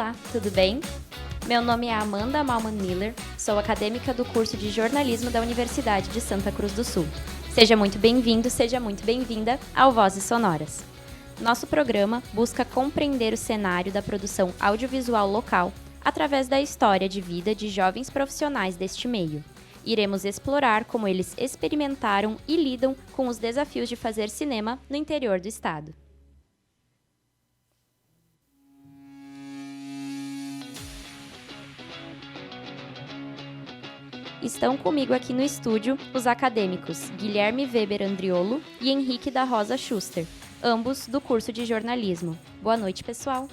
Olá, tudo bem? Meu nome é Amanda Malman Miller, sou acadêmica do curso de jornalismo da Universidade de Santa Cruz do Sul. Seja muito bem-vindo, seja muito bem-vinda ao Vozes Sonoras. Nosso programa busca compreender o cenário da produção audiovisual local através da história de vida de jovens profissionais deste meio. Iremos explorar como eles experimentaram e lidam com os desafios de fazer cinema no interior do estado. Estão comigo aqui no estúdio os acadêmicos Guilherme Weber Andriolo e Henrique da Rosa Schuster, ambos do curso de jornalismo. Boa noite, pessoal.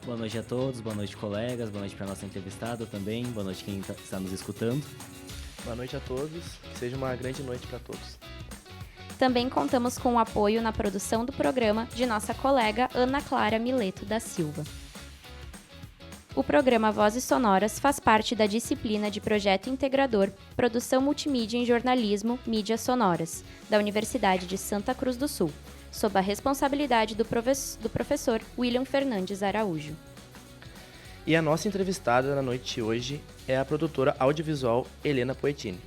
Boa noite a todos, boa noite, colegas, boa noite para a nossa entrevistada também, boa noite quem está nos escutando. Boa noite a todos, que seja uma grande noite para todos. Também contamos com o apoio na produção do programa de nossa colega Ana Clara Mileto da Silva. O programa Vozes Sonoras faz parte da disciplina de Projeto Integrador Produção Multimídia em Jornalismo Mídias Sonoras, da Universidade de Santa Cruz do Sul, sob a responsabilidade do professor William Fernandes Araújo. E a nossa entrevistada na noite de hoje é a produtora audiovisual Helena Poetini.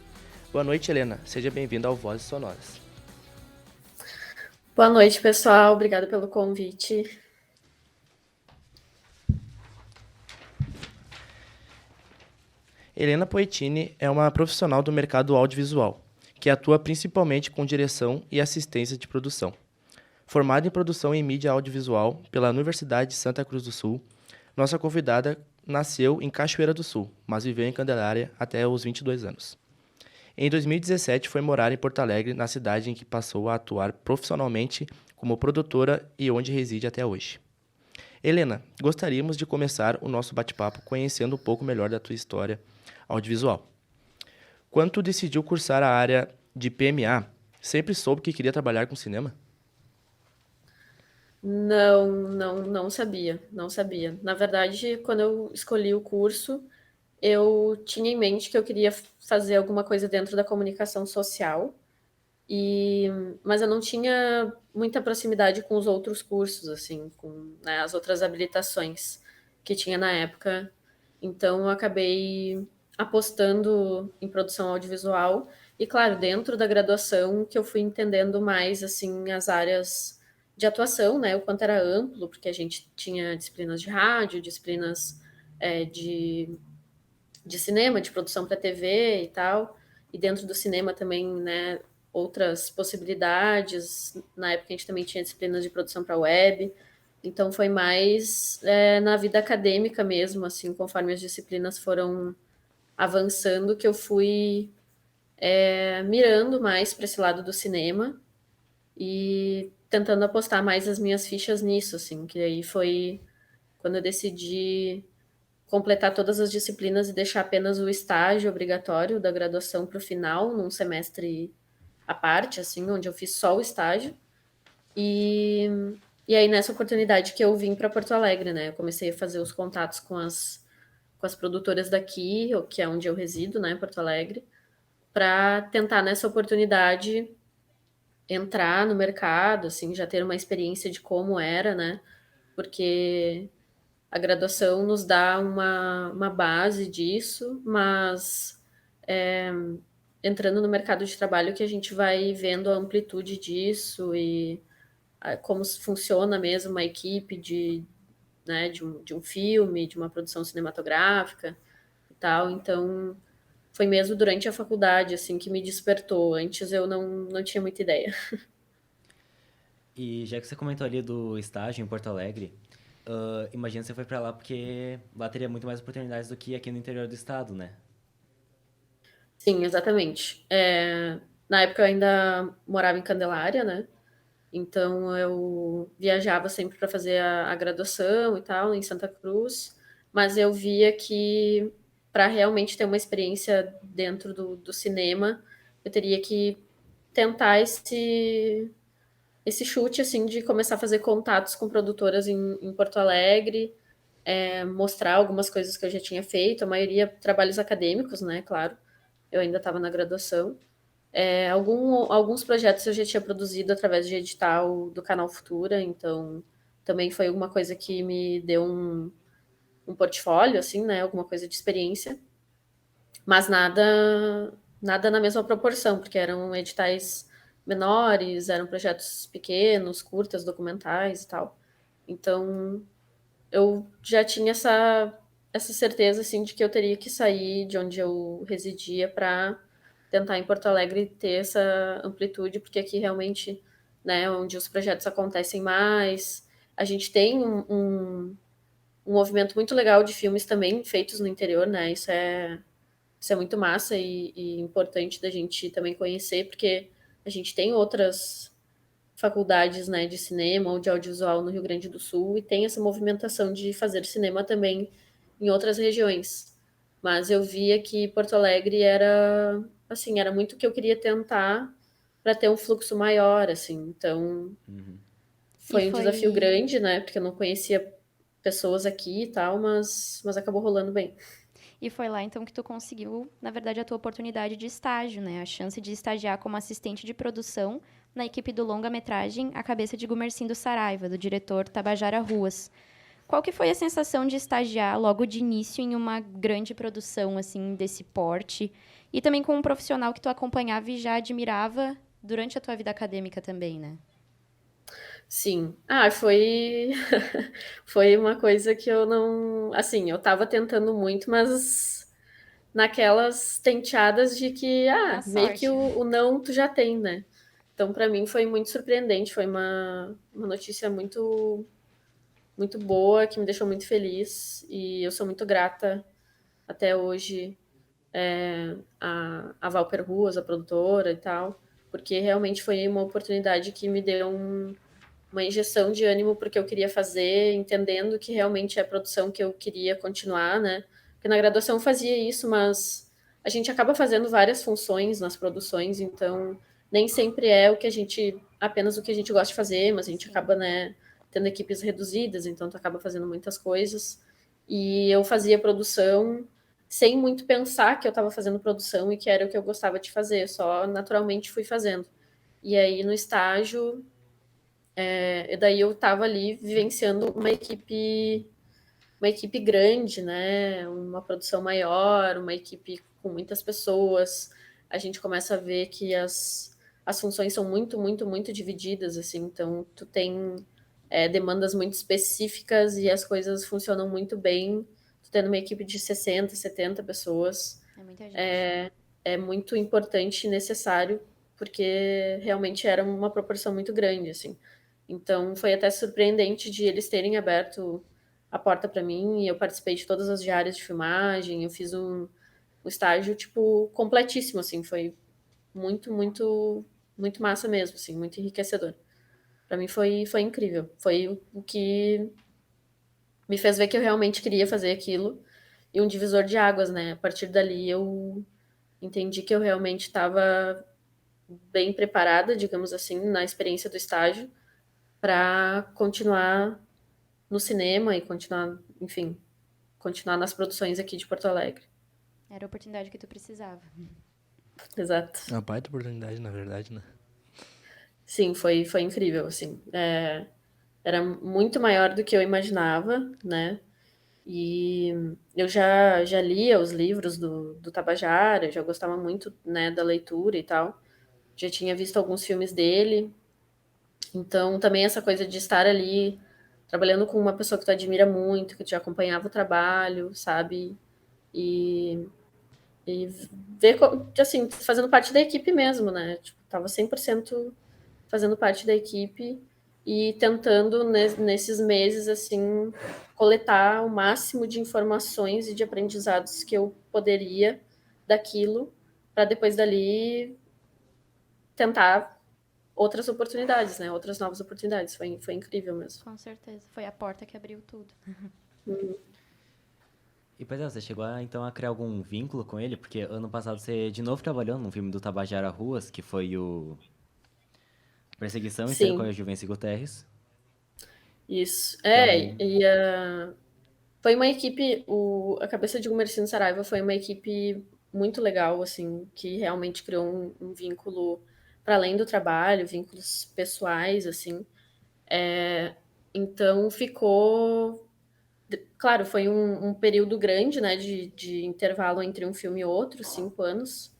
Boa noite, Helena. Seja bem-vinda ao Vozes Sonoras. Boa noite, pessoal. Obrigada pelo convite. Helena Poetini é uma profissional do mercado audiovisual, que atua principalmente com direção e assistência de produção. Formada em produção em mídia audiovisual pela Universidade de Santa Cruz do Sul, nossa convidada nasceu em Cachoeira do Sul, mas viveu em Candelária até os 22 anos. Em 2017, foi morar em Porto Alegre, na cidade em que passou a atuar profissionalmente como produtora e onde reside até hoje. Helena, gostaríamos de começar o nosso bate-papo conhecendo um pouco melhor da tua história audiovisual. Quando tu decidiu cursar a área de PMA, sempre soube que queria trabalhar com cinema? Não sabia, não sabia. Na verdade, quando eu escolhi o curso, eu tinha em mente que eu queria fazer alguma coisa dentro da comunicação social, mas eu não tinha muita proximidade com os outros cursos, assim, com, né, as outras habilitações que tinha na época. Então, eu acabei apostando em produção audiovisual e, claro, dentro da graduação que eu fui entendendo mais, assim, as áreas de atuação, né, o quanto era amplo, porque a gente tinha disciplinas de rádio, disciplinas de cinema, de produção para TV e tal, e dentro do cinema também, né, outras possibilidades. Na época a gente também tinha disciplinas de produção para web, então foi mais na vida acadêmica mesmo, assim, conforme as disciplinas foram avançando, que eu fui mirando mais para esse lado do cinema e tentando apostar mais as minhas fichas nisso, assim, que aí foi quando eu decidi completar todas as disciplinas e deixar apenas o estágio obrigatório da graduação para o final, num semestre à parte, assim, onde eu fiz só o estágio. E aí, nessa oportunidade que eu vim para Porto Alegre, né? Eu comecei a fazer os contatos com as produtoras daqui, que é onde eu resido, né, em Porto Alegre, para tentar, nessa oportunidade, entrar no mercado, assim, já ter uma experiência de como era, né? Porque a graduação nos dá uma base disso, mas entrando no mercado de trabalho que a gente vai vendo a amplitude disso e como funciona mesmo uma equipe né, de um filme, de uma produção cinematográfica e tal. Então, foi mesmo durante a faculdade assim que me despertou. Antes eu não tinha muita ideia. E já que você comentou ali do estágio em Porto Alegre, imagina que você foi para lá porque lá teria muito mais oportunidades do que aqui no interior do estado, né? Sim, exatamente. Na época eu ainda morava em Candelária, né? Então eu viajava sempre para fazer a graduação e tal, em Santa Cruz, mas eu via que para realmente ter uma experiência dentro do cinema, eu teria que tentar esse chute assim de começar a fazer contatos com produtoras em Porto Alegre, mostrar algumas coisas que eu já tinha feito, a maioria trabalhos acadêmicos, né? Claro, eu ainda estava na graduação. Alguns projetos eu já tinha produzido através de edital do canal Futura, então também foi alguma coisa que me deu um portfólio, assim, né? Alguma coisa de experiência, mas nada na mesma proporção, porque eram editais menores, eram projetos pequenos, curtas, documentais e tal. Então, eu já tinha essa certeza, assim, de que eu teria que sair de onde eu residia para tentar em Porto Alegre ter essa amplitude, porque aqui realmente, né, onde os projetos acontecem mais, a gente tem um movimento muito legal de filmes também feitos no interior, né, isso é muito massa e importante da gente também conhecer, porque a gente tem outras faculdades, né, de cinema ou de audiovisual no Rio Grande do Sul e tem essa movimentação de fazer cinema também em outras regiões. Mas eu via que Porto Alegre era, assim, era muito o que eu queria tentar para ter um fluxo maior, assim. Então, E foi um desafio foi grande, né, porque eu não conhecia pessoas aqui e tal, mas acabou rolando bem. E foi lá então que tu conseguiu, na verdade, a tua oportunidade de estágio, né? A chance de estagiar como assistente de produção na equipe do longa-metragem A Cabeça de Gumercindo Saraiva, do diretor Tabajara Ruas. Qual que foi a sensação de estagiar logo de início em uma grande produção assim desse porte e também com um profissional que tu acompanhava e já admirava durante a tua vida acadêmica também, né? Sim. Ah, foi foi uma coisa que eu não, assim, eu estava tentando muito, mas naquelas tenteadas de que, Na meio que sorte. o não tu já tem, né? Então, para mim foi muito surpreendente, foi uma notícia muito boa, que me deixou muito feliz e eu sou muito grata até hoje a Valper Ruas, a produtora e tal, porque realmente foi uma oportunidade que me deu uma injeção de ânimo porque eu queria fazer, entendendo que realmente é a produção que eu queria continuar, né? Porque na graduação eu fazia isso, mas a gente acaba fazendo várias funções nas produções, então nem sempre é o que a gente, apenas o que a gente gosta de fazer, mas a gente Sim. acaba, né, tendo equipes reduzidas, então tu acaba fazendo muitas coisas. E eu fazia produção sem muito pensar que eu estava fazendo produção e que era o que eu gostava de fazer, só naturalmente fui fazendo. E aí no estágio e daí eu estava ali vivenciando uma equipe grande, né? Uma produção maior, uma equipe com muitas pessoas. A gente começa a ver que as funções são muito, muito, muito divididas, assim. Então, tu tem demandas muito específicas e as coisas funcionam muito bem. Tu tendo uma equipe de 60, 70 pessoas É muita gente. é muito importante e necessário, porque realmente era uma proporção muito grande, assim. Então, foi até surpreendente de eles terem aberto a porta para mim, e eu participei de todas as diárias de filmagem, eu fiz um estágio, tipo, completíssimo, assim, foi muito, muito, muito massa mesmo, assim, muito enriquecedor. Para mim foi incrível, foi o que me fez ver que eu realmente queria fazer aquilo, e um divisor de águas, né? A partir dali eu entendi que eu realmente estava bem preparada, digamos assim, na experiência do estágio, para continuar no cinema e continuar, enfim, continuar nas produções aqui de Porto Alegre. Era a oportunidade que tu precisava. Exato. É uma baita oportunidade, na verdade, né? Sim, foi incrível, assim. Era muito maior do que eu imaginava, né? E eu já lia os livros do Tabajara, eu já gostava muito, né, da leitura e tal. Já tinha visto alguns filmes dele. Então, também essa coisa de estar ali trabalhando com uma pessoa que tu admira muito, que te acompanhava o trabalho, sabe? E, e ver, assim, fazendo parte da equipe mesmo, né? Tipo, tava 100% fazendo parte da equipe e tentando, nesses meses, assim, coletar o máximo de informações e de aprendizados que eu poderia daquilo, para depois dali tentar outras oportunidades, né? Outras novas oportunidades. Foi incrível mesmo. Com certeza. Foi a porta que abriu tudo. E, pois é, você chegou então a criar algum vínculo com ele? Porque ano passado você de novo trabalhou num filme do Tabajara Ruas, que foi o Perseguição em Série com Sim, a Juvencio Guterres. isso. Então, Foi uma equipe, a Cabeça de Gumercindo Saraiva foi uma equipe muito legal, assim, que realmente criou um vínculo para além do trabalho, vínculos pessoais, assim. Então Claro, foi um período grande, né, de intervalo entre um filme e outro, 5 anos,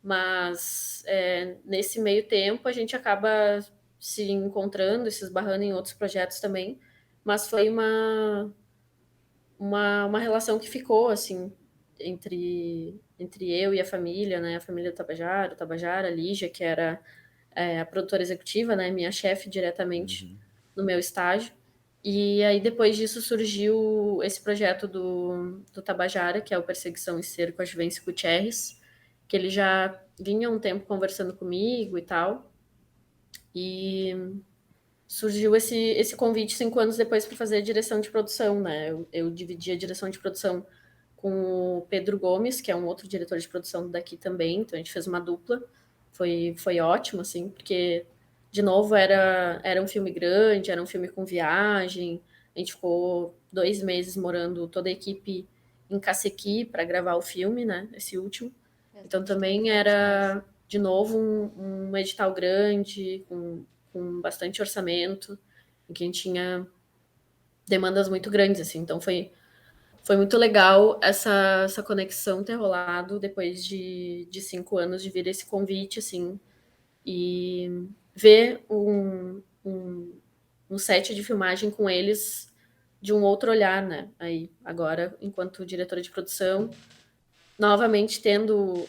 mas nesse meio tempo a gente acaba se encontrando, se esbarrando em outros projetos também, mas foi uma relação que ficou, assim, entre eu e a família, né, a família do Tabajara, o Tabajara, a Lígia, que era a produtora executiva, né, minha chefe diretamente Uhum. no meu estágio. E aí depois disso surgiu esse projeto do Tabajara, que é o Perseguição em Cerco a Juvencio Gutierrez, que ele já vinha um tempo conversando comigo e tal. E surgiu esse convite 5 anos depois para fazer a direção de produção, né? Eu dividi a direção de produção com o Pedro Gomes, que é um outro diretor de produção daqui também, então a gente fez uma dupla. Foi ótimo, assim, porque, de novo, era um filme grande, era um filme com viagem. A gente ficou 2 meses morando, toda a equipe, em Cacequi para gravar o filme, né? Esse último. Então também era, de novo, um edital grande, com bastante orçamento, em que a gente tinha demandas muito grandes, assim. Então foi muito legal essa conexão ter rolado depois de 5 anos de vir esse convite, assim, e ver um set de filmagem com eles de um outro olhar, né? Aí, agora, enquanto diretora de produção, novamente tendo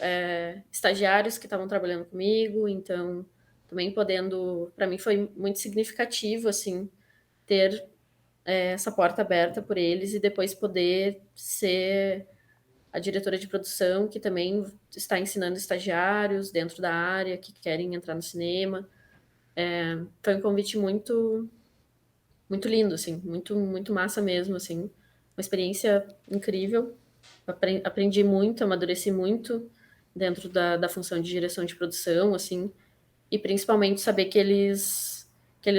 estagiários que estavam trabalhando comigo, então também podendo, para mim foi muito significativo, assim, ter essa porta aberta por eles e depois poder ser a diretora de produção, que também está ensinando estagiários dentro da área que querem entrar no cinema. Foi um convite muito, muito lindo, assim, muito, muito massa mesmo, assim, uma experiência incrível. Aprendi muito, amadureci muito dentro da função de direção de produção, assim, e principalmente saber que eles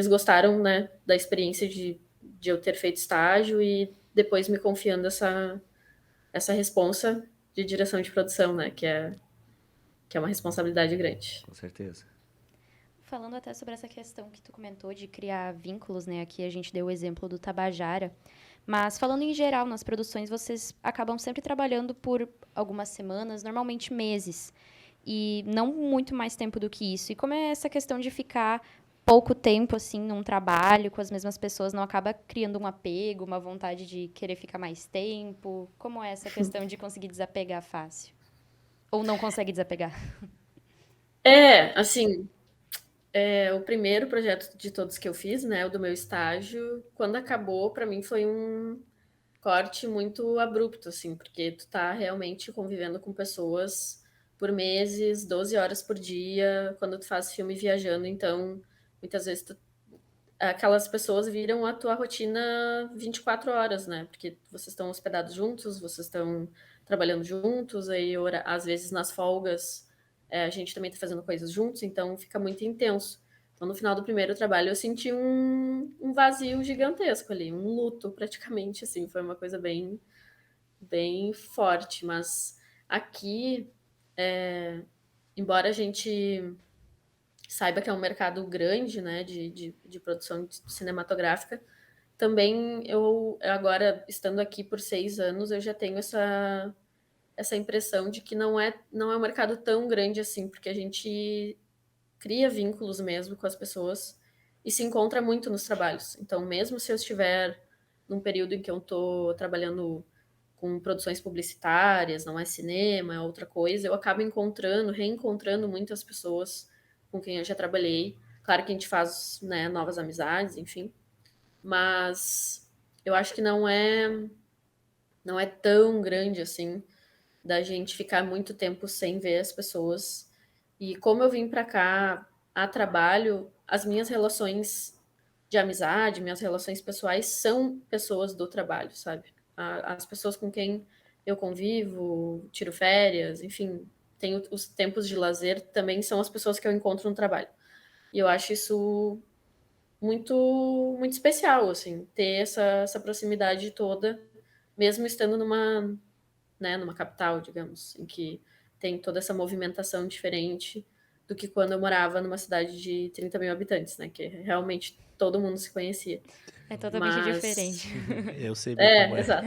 gostaram, né, da experiência de eu ter feito estágio e depois me confiando essa responsa de direção de produção, né, que é uma responsabilidade grande. Com certeza. Falando até sobre essa questão que tu comentou de criar vínculos, né? Aqui a gente deu o exemplo do Tabajara. Mas falando em geral, nas produções, vocês acabam sempre trabalhando por algumas semanas, normalmente meses. E não muito mais tempo do que isso. E como é essa questão de ficar pouco tempo, assim, num trabalho com as mesmas pessoas, não acaba criando um apego, uma vontade de querer ficar mais tempo? Como é essa questão de conseguir desapegar fácil? Ou não consegue desapegar? Assim, o primeiro projeto de todos que eu fiz, né, o do meu estágio, quando acabou, para mim foi um corte muito abrupto, assim, porque tu tá realmente convivendo com pessoas por meses, 12 horas por dia, quando tu faz filme viajando, então muitas vezes aquelas pessoas viram a tua rotina 24 horas, né? Porque vocês estão hospedados juntos, vocês estão trabalhando juntos, aí às vezes nas folgas a gente também tá fazendo coisas juntos, então fica muito intenso. Então, no final do primeiro trabalho, eu senti um vazio gigantesco ali, um luto praticamente, assim, foi uma coisa bem, bem forte. Mas aqui, embora a gente saiba que é um mercado grande, né, de produção cinematográfica, também eu agora, estando aqui por 6 anos, eu já tenho essa impressão de que não é um mercado tão grande assim, porque a gente cria vínculos mesmo com as pessoas e se encontra muito nos trabalhos. Então, mesmo se eu estiver num período em que eu estou trabalhando com produções publicitárias, não é cinema, é outra coisa, eu acabo reencontrando muitas pessoas com quem eu já trabalhei. Claro que a gente faz, né, novas amizades, enfim, mas eu acho que não é tão grande assim da gente ficar muito tempo sem ver as pessoas. E como eu vim para cá a trabalho, as minhas relações de amizade, minhas relações pessoais são pessoas do trabalho, sabe? As pessoas com quem eu convivo, tiro férias, enfim, tenho os tempos de lazer, também são as pessoas que eu encontro no trabalho. E eu acho isso muito, muito especial, assim, ter essa proximidade toda, mesmo estando numa, né, numa capital, digamos, em que tem toda essa movimentação diferente. do que quando eu morava numa cidade de 30 mil habitantes, né? Que realmente todo mundo se conhecia. É totalmente Mas. diferente. Eu sei bem como é. Exato.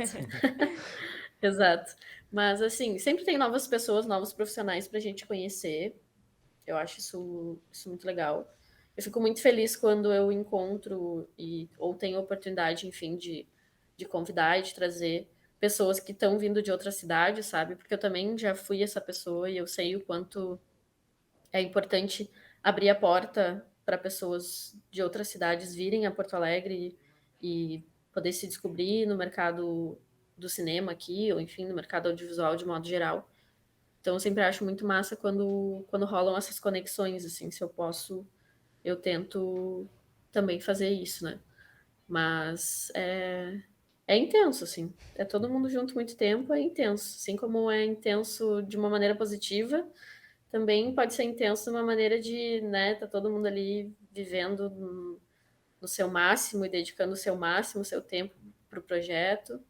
Exato. Mas, assim, sempre tem novas pessoas, novos profissionais pra gente conhecer. Eu acho isso muito legal. Eu fico muito feliz quando eu encontro ou tenho oportunidade, enfim, de convidar e de trazer pessoas que estão vindo de outra cidade, sabe? Porque eu também já fui essa pessoa e eu sei o quanto é importante abrir a porta para pessoas de outras cidades virem a Porto Alegre e poder se descobrir no mercado do cinema aqui, ou enfim, no mercado audiovisual de modo geral. Então, eu sempre acho muito massa quando rolam essas conexões, assim, se eu posso, eu tento também fazer isso, né? Mas é intenso, assim. É todo mundo junto muito tempo, é intenso. Assim como é intenso de uma maneira positiva, também pode ser intenso de uma maneira de, né, tá todo mundo ali vivendo no seu máximo e dedicando o seu máximo, o seu tempo pro projeto.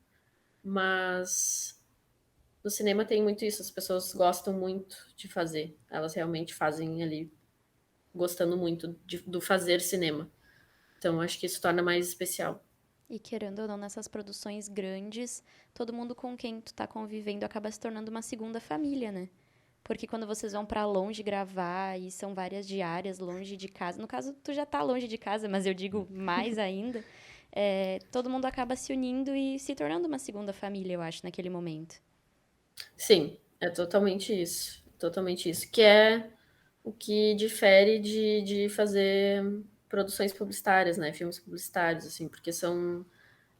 Mas no cinema tem muito isso, as pessoas gostam muito de fazer. Elas realmente fazem ali, gostando muito do fazer cinema. Então, acho que isso torna mais especial. E querendo ou não, nessas produções grandes, todo mundo com quem tu tá convivendo acaba se tornando uma segunda família, né? Porque quando vocês vão pra longe gravar e são várias diárias longe de casa, no caso tu já tá longe de casa, mas eu digo mais ainda, todo mundo acaba se unindo e se tornando uma segunda família, eu acho, naquele momento. Sim, é totalmente isso. Totalmente isso. Que é o que difere de fazer produções publicitárias, né? Filmes publicitários, assim, porque são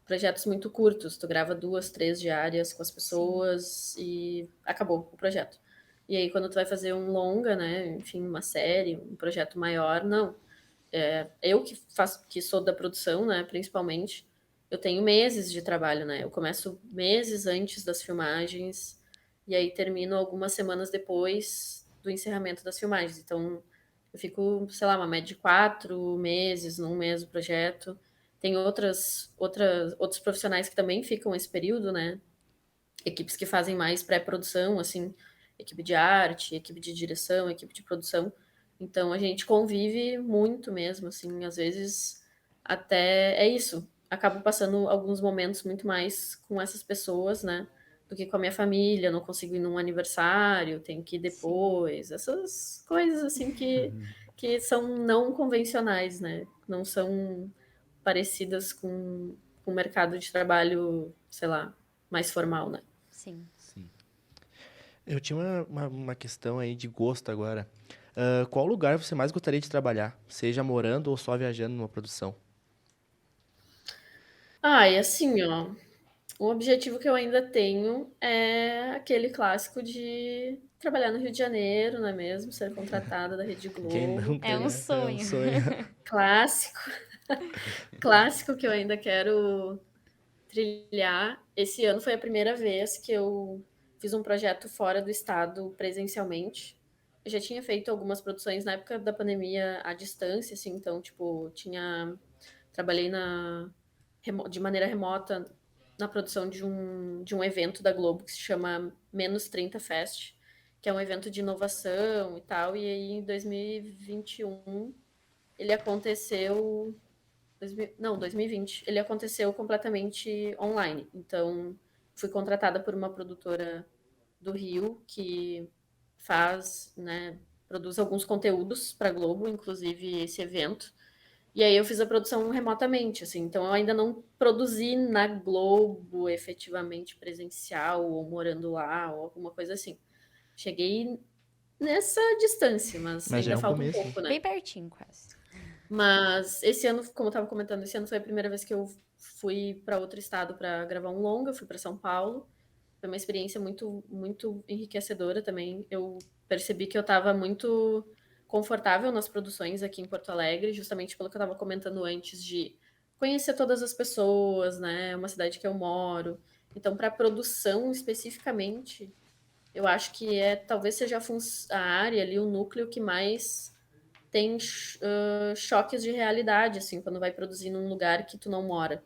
projetos muito curtos. Tu grava 2, 3 diárias com as Sim. pessoas e acabou o projeto. E aí, quando tu vai fazer um longa, né? Enfim, uma série, um projeto maior, não. Eu que faço, que sou da produção, né? Principalmente, eu tenho meses de trabalho, né? Eu começo meses antes das filmagens e aí termino algumas semanas depois do encerramento das filmagens. Então, eu fico, sei lá, uma média de 4 meses num mês do projeto. Tem outros profissionais que também ficam esse período, né? Equipes que fazem mais pré-produção, assim, equipe de arte, equipe de direção, equipe de produção. Então a gente convive muito mesmo, assim, às vezes até é isso. Acabo passando alguns momentos muito mais com essas pessoas, né? Do que com a minha família, não consigo ir num aniversário, tenho que ir Sim. depois, essas coisas assim que são não convencionais, né? Não são parecidas com o mercado de trabalho, sei lá, mais formal, né? Sim. Sim. Eu tinha uma questão aí de gosto agora. Qual lugar você mais gostaria de trabalhar? Seja morando ou só viajando numa produção? Ah, e assim, ó, um objetivo que eu ainda tenho é aquele clássico de trabalhar no Rio de Janeiro, não é mesmo? Ser contratada da Rede Quem não Globo. É tem, um né? É um sonho. sonho. Clássico, clássico que eu ainda quero trilhar. Esse ano foi a primeira vez que eu fiz um projeto fora do estado presencialmente. Eu já tinha feito algumas produções na época da pandemia à distância, assim, então, tipo, trabalhei de maneira remota na produção de um evento da Globo que se chama Menos 30 Fest, que é um evento de inovação e tal. E aí, em 2021, ele aconteceu. 2020. Ele aconteceu completamente online. Então, fui contratada por uma produtora do Rio que faz, né, produz alguns conteúdos para a Globo, inclusive esse evento. E aí eu fiz a produção remotamente, assim. Então eu ainda não produzi na Globo efetivamente presencial ou morando lá ou alguma coisa assim. Cheguei nessa distância, mas Mas já é ainda um falta um começo, né? pouco, né? Bem pertinho, quase. Mas esse ano, como eu estava comentando, esse ano foi a primeira vez que eu fui para outro estado para gravar um longa, eu fui para São Paulo. Foi uma experiência muito, muito enriquecedora também. Eu percebi que eu estava muito confortável nas produções aqui em Porto Alegre, justamente pelo que eu estava comentando antes de conhecer todas as pessoas, né? É uma cidade que eu moro. Então, para produção especificamente, eu acho que talvez seja a área ali, o núcleo que mais tem choques de realidade, assim, quando vai produzir num lugar que tu não mora,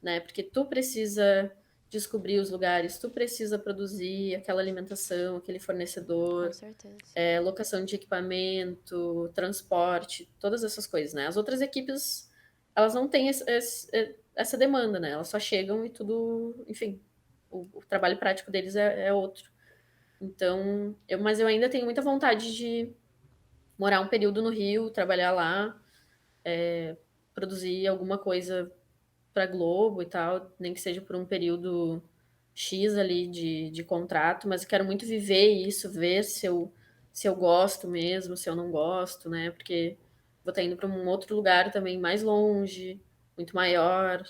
né? Porque tu precisa descobrir os lugares, tu precisa produzir aquela alimentação, aquele Com fornecedor, certeza. locação de equipamento, transporte, todas essas coisas, né? As outras equipes, elas não têm essa demanda, né? Elas só chegam e tudo, enfim, o trabalho prático deles é outro. Então, mas eu ainda tenho muita vontade de morar um período no Rio, trabalhar lá, produzir alguma coisa para Globo e tal, nem que seja por um período X ali de contrato, mas eu quero muito viver isso, ver se eu gosto mesmo, se eu não gosto, né? Porque vou estar indo para um outro lugar também mais longe, muito maior,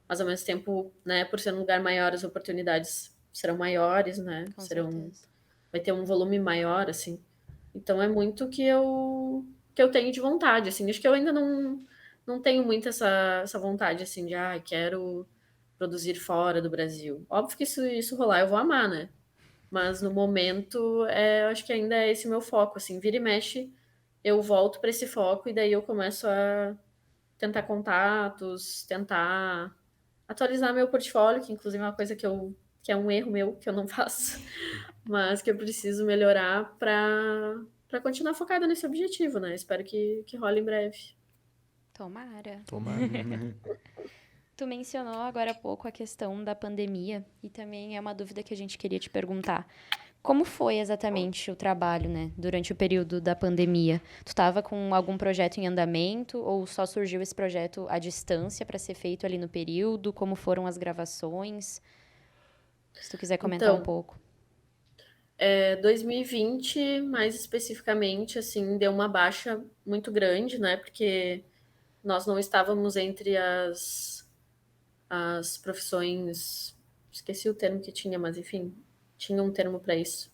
mas ao mesmo tempo, né, por ser um lugar maior, as oportunidades serão maiores, né? Com certeza. Vai ter um volume maior, assim. Então é muito que eu tenho de vontade, assim. Acho que eu ainda não tenho muito essa vontade, assim, de, quero produzir fora do Brasil. Óbvio que isso rolar, eu vou amar, né? Mas no momento, eu acho que ainda é esse meu foco, assim. Vira e mexe, eu volto para esse foco e daí eu começo a tentar contatos, tentar atualizar meu portfólio, que inclusive é uma coisa que é um erro meu, que eu não faço, mas que eu preciso melhorar para continuar focada nesse objetivo, né? Espero que role em breve. Tomara. Tomara. Tu mencionou agora há pouco a questão da pandemia e também é uma dúvida que a gente queria te perguntar. Como foi exatamente o trabalho, né, durante o período da pandemia? Tu estava com algum projeto em andamento ou só surgiu esse projeto à distância para ser feito ali no período? Como foram as gravações? Se tu quiser comentar um Então, pouco. 2020, mais especificamente, assim, deu uma baixa muito grande, né? Porque nós não estávamos entre as profissões, esqueci o termo que tinha, mas enfim, tinha um termo para isso,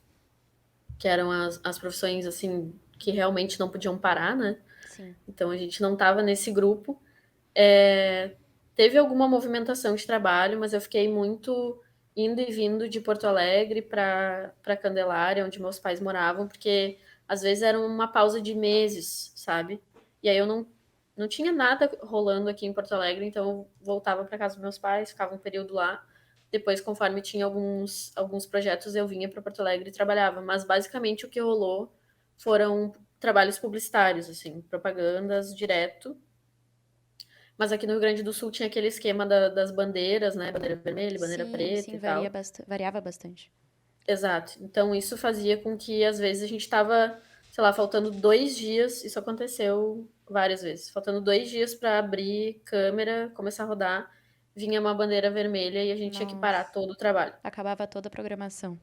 que eram as profissões, assim, que realmente não podiam parar, né? Sim. Então a gente não estava nesse grupo. Teve alguma movimentação de trabalho, mas eu fiquei muito indo e vindo de Porto Alegre para Candelária, onde meus pais moravam, porque às vezes era uma pausa de meses, sabe? E aí eu não tinha nada rolando aqui em Porto Alegre, então eu voltava para casa dos meus pais, ficava um período lá. Depois, conforme tinha alguns projetos, eu vinha para Porto Alegre e trabalhava. Mas basicamente o que rolou foram trabalhos publicitários, assim, propagandas direto. Mas aqui no Rio Grande do Sul tinha aquele esquema das bandeiras, né? Bandeira vermelha, bandeira Sim, preta sim, e tal. variava bastante. Exato. Então isso fazia com que às vezes a gente estava, sei lá, faltando 2 dias. Isso aconteceu várias vezes. Faltando 2 dias para abrir câmera, começar a rodar, vinha uma bandeira vermelha e a gente tinha que parar Nossa, todo o trabalho. acabava toda a programação.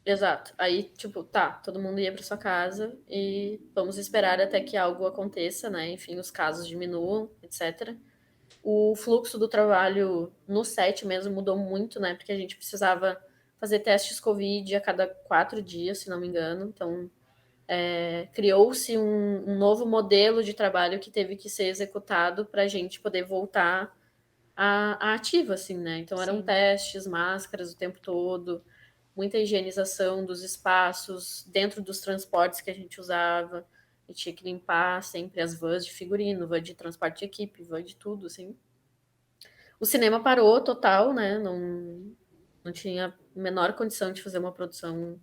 Exato. Aí, tipo, tá, todo mundo ia para sua casa e vamos esperar até que algo aconteça, né? Enfim, os casos diminuam, etc. O fluxo do trabalho no set mesmo mudou muito, né? Porque a gente precisava fazer testes Covid a cada 4 dias, se não me engano. Então, criou-se um novo modelo de trabalho que teve que ser executado para a gente poder voltar à ativa, assim, né? Então, eram Sim, testes, máscaras o tempo todo, muita higienização dos espaços, dentro dos transportes que a gente usava. E tinha que limpar sempre as vans de figurino, van de transporte de equipe, van de tudo, assim. O cinema parou total, né? Não tinha a menor condição de fazer uma produção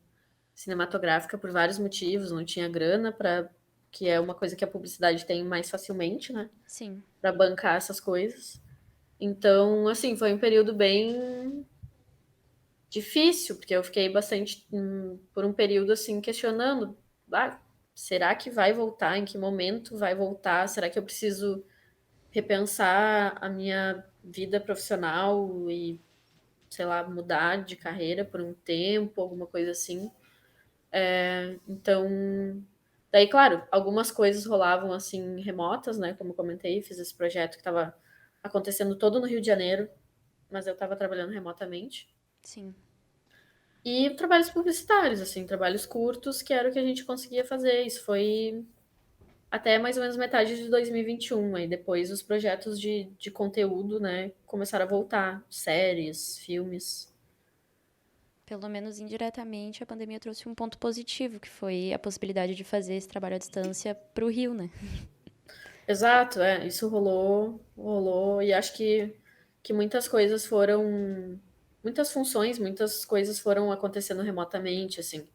cinematográfica por vários motivos, não tinha grana para que é uma coisa que a publicidade tem mais facilmente, né? sim. Para bancar essas coisas. Então, assim, foi um período bem difícil, porque eu fiquei bastante por um período assim questionando, será que vai voltar? Em que momento vai voltar? Será que eu preciso repensar a minha vida profissional e sei lá, mudar de carreira por um tempo, alguma coisa assim. Então, daí, claro, algumas coisas rolavam assim remotas, né? Como eu comentei, fiz esse projeto que estava acontecendo todo no Rio de Janeiro, mas eu estava trabalhando remotamente. Sim. E trabalhos publicitários, assim, trabalhos curtos, que era o que a gente conseguia fazer. Isso foi até mais ou menos metade de 2021. Aí depois os projetos de conteúdo, né, começaram a voltar. Séries, filmes. Pelo menos indiretamente, a pandemia trouxe um ponto positivo, que foi a possibilidade de fazer esse trabalho à distância para o Rio, né? Exato, isso rolou, e acho que muitas coisas foram muitas funções, muitas coisas foram acontecendo remotamente, assim.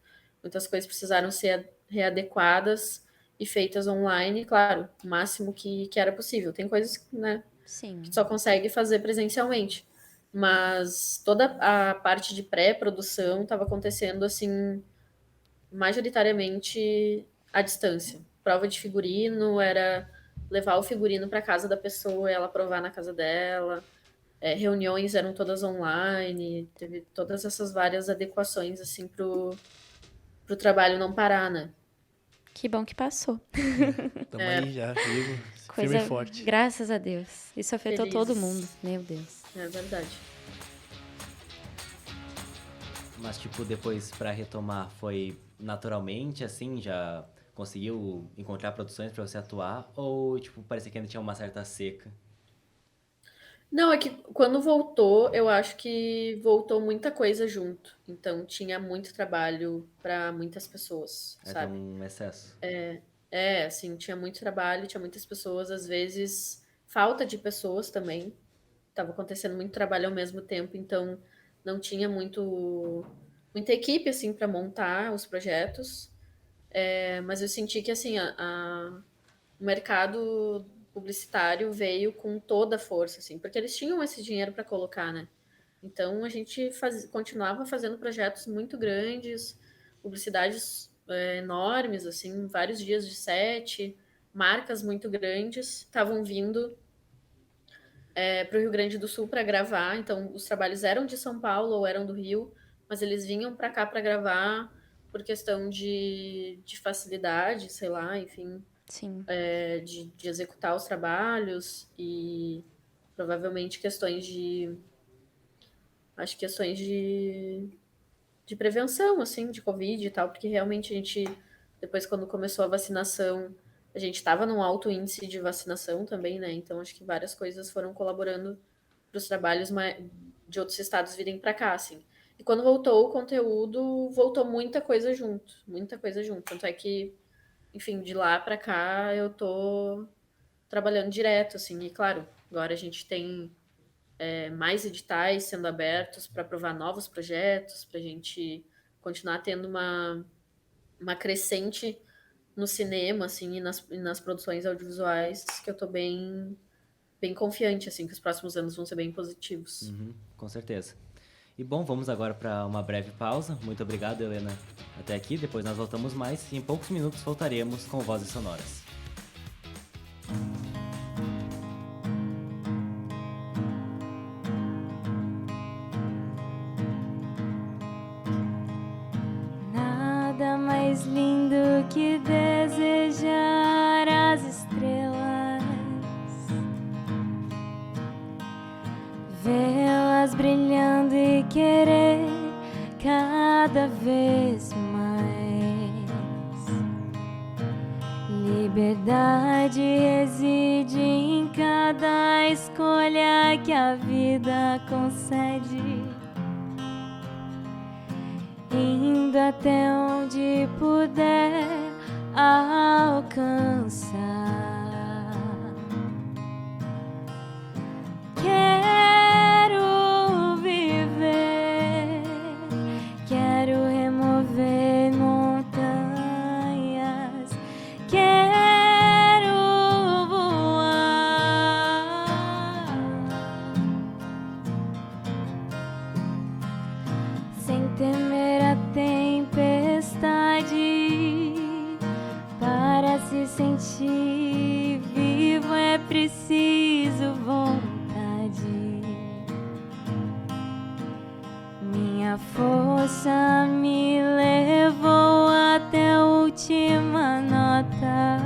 Muitas coisas precisaram ser readequadas e feitas online, claro, o máximo que era possível. Tem coisas, né, que Sim. só consegue fazer presencialmente. Mas toda a parte de pré-produção estava acontecendo, assim, majoritariamente à distância. Prova de figurino era levar o figurino para casa da pessoa e ela provar na casa dela. Reuniões eram todas online, teve todas essas várias adequações assim pro trabalho não parar, né? Que bom que passou. Tamo aí já, vivo, firme Coisa, e forte. graças a Deus. Isso afetou todo Felizes. mundo. Meu Deus. É verdade. Mas, tipo, depois pra retomar, foi naturalmente, assim, já conseguiu encontrar produções pra você atuar? Ou, tipo, parecia que ainda tinha uma certa seca? Não, é que quando voltou, eu acho que voltou muita coisa junto. Então tinha muito trabalho para muitas pessoas, Aí tem sabe? um excesso. Assim, tinha muito trabalho, tinha muitas pessoas, às vezes falta de pessoas também. Tava acontecendo muito trabalho ao mesmo tempo, então não tinha muita equipe assim para montar os projetos. Mas eu senti que assim o mercado publicitário veio com toda a força, assim, porque eles tinham esse dinheiro para colocar, né? Então a gente continuava fazendo projetos muito grandes, publicidades enormes, assim, vários dias de set, marcas muito grandes estavam vindo para o Rio Grande do Sul para gravar. Então os trabalhos eram de São Paulo ou eram do Rio, mas eles vinham para cá para gravar por questão de facilidade, sei lá, enfim, Sim. de executar os trabalhos e provavelmente questões de prevenção, assim, de Covid e tal, porque realmente a gente, depois quando começou a vacinação, a gente estava num alto índice de vacinação também, né? Então acho que várias coisas foram colaborando para os trabalhos de outros estados virem para cá, assim. E quando voltou o conteúdo, voltou muita coisa junto, muita coisa junto. Tanto é que, enfim, de lá para cá eu tô trabalhando direto, assim, e claro, agora a gente tem mais editais sendo abertos para aprovar novos projetos, para a gente continuar tendo uma crescente no cinema, assim, e nas produções audiovisuais, que eu tô bem confiante, assim, que os próximos anos vão ser bem positivos. Uhum, com certeza. E bom, vamos agora para uma breve pausa. Muito obrigado, Helena, até aqui. Depois nós voltamos mais e em poucos minutos voltaremos com Vozes Sonoras. Nada mais lindo que desejar as estrelas, vê-las brilhando e querer cada vez mais. Liberdade reside em cada escolha que a vida concede, indo até onde puder alcançar. Quero viver, quero remover montanhas, quero voar sem temer a tempestade. Para se sentir vivo é preciso vontade. Minha força me levou até a última nota.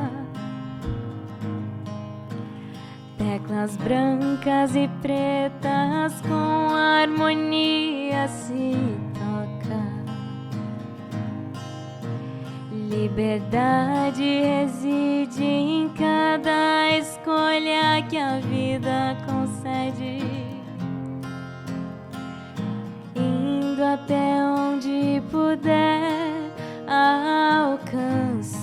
Teclas brancas e pretas com harmonia se toca. Liberdade reside em cada escolha que a vida concede, indo até onde puder alcançar.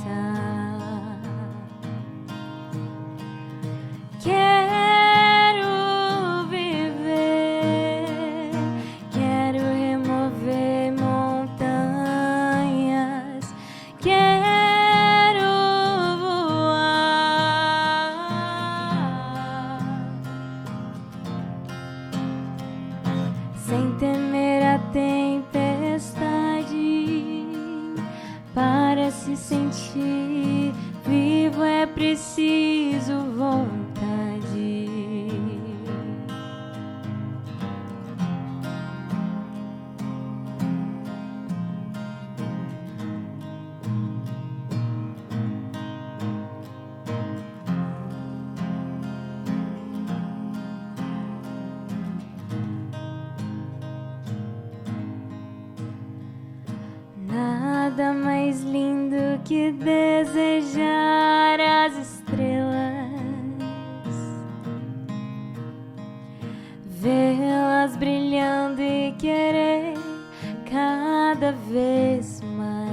Quero viver, quero vivo é preciso vontade. Nada mais lindo que desejar as estrelas, vê-las brilhando e querer cada vez mais.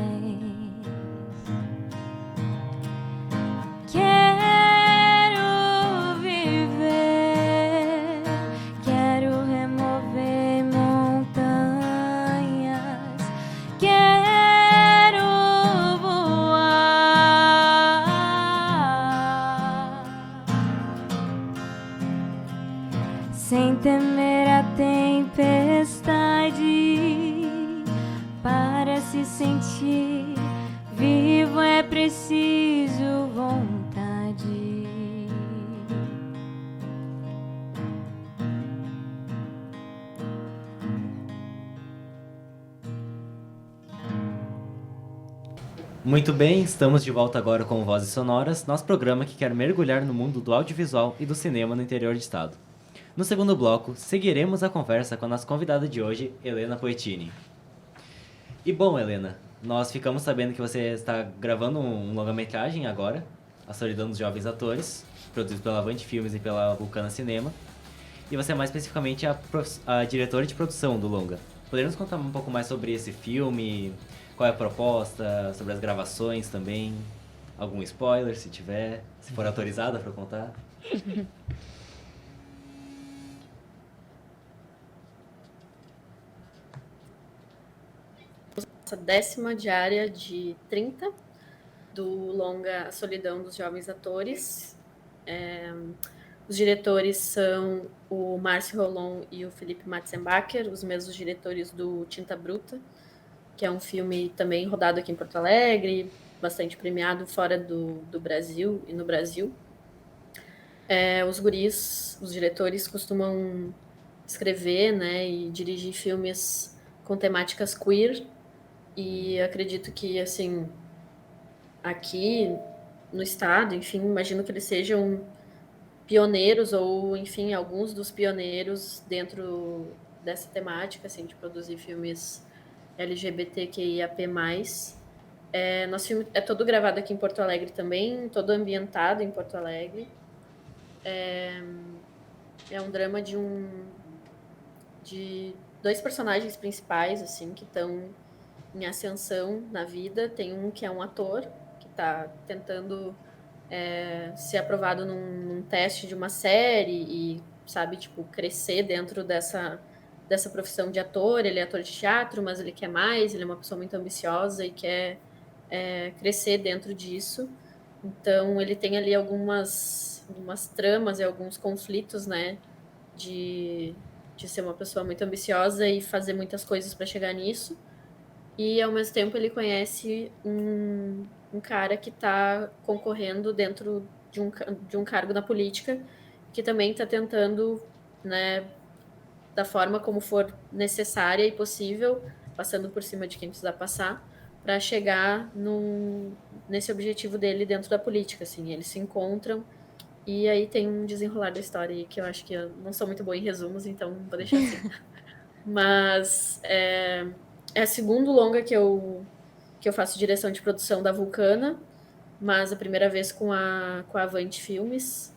Quero viver, quero remover montanhas, quero voar sem temer a tempestade. Para se sentir vivo é preciso vontade. Muito bem, estamos de volta agora com Vozes Sonoras, nosso programa que quer mergulhar no mundo do audiovisual e do cinema no interior do estado. No segundo bloco, seguiremos a conversa com a nossa convidada de hoje, Helena Poetini. E bom, Helena, nós ficamos sabendo que você está gravando um longa-metragem agora, A Solidão dos Jovens Atores, produzido pela Avante Filmes e pela Vulcana Cinema. E você é mais especificamente a diretora de produção do longa. Poderia nos contar um pouco mais sobre esse filme, qual é a proposta, sobre as gravações também? Algum spoiler, se tiver, se for autorizada para contar? Nossa 10ª diária de 30 do longa A Solidão dos Jovens Atores. Os diretores são o Márcio Rolon e o Felipe Matzenbacher, os mesmos diretores do Tinta Bruta, que é um filme também rodado aqui em Porto Alegre, bastante premiado fora do Brasil e no Brasil. Os guris, os diretores, costumam escrever, né, e dirigir filmes com temáticas queer, e acredito que, assim, aqui no estado, enfim, imagino que eles sejam pioneiros, ou, enfim, alguns dos pioneiros dentro dessa temática, assim, de produzir filmes LGBTQIAP+. Nosso filme é todo gravado aqui em Porto Alegre também, todo ambientado em Porto Alegre. É um drama de dois personagens principais, assim, que estão em ascensão na vida. Tem um que é um ator, que está tentando ser aprovado num teste de uma série e, sabe, tipo, crescer dentro dessa profissão de ator. Ele é ator de teatro, mas ele quer mais, ele é uma pessoa muito ambiciosa e quer crescer dentro disso. Então, ele tem ali algumas tramas e alguns conflitos, né, de ser uma pessoa muito ambiciosa e fazer muitas coisas para chegar nisso. E, ao mesmo tempo, ele conhece um cara que está concorrendo dentro de um cargo na política, que também está tentando, né, da forma como for necessária e possível, passando por cima de quem precisa passar, para chegar nesse objetivo dele dentro da política, assim. Eles se encontram e aí tem um desenrolar da história aí, que eu acho que eu não sou muito boa em resumos, então vou deixar assim. Mas é a segunda longa que eu faço direção de produção da Vulcana, mas a primeira vez com a Avante Filmes,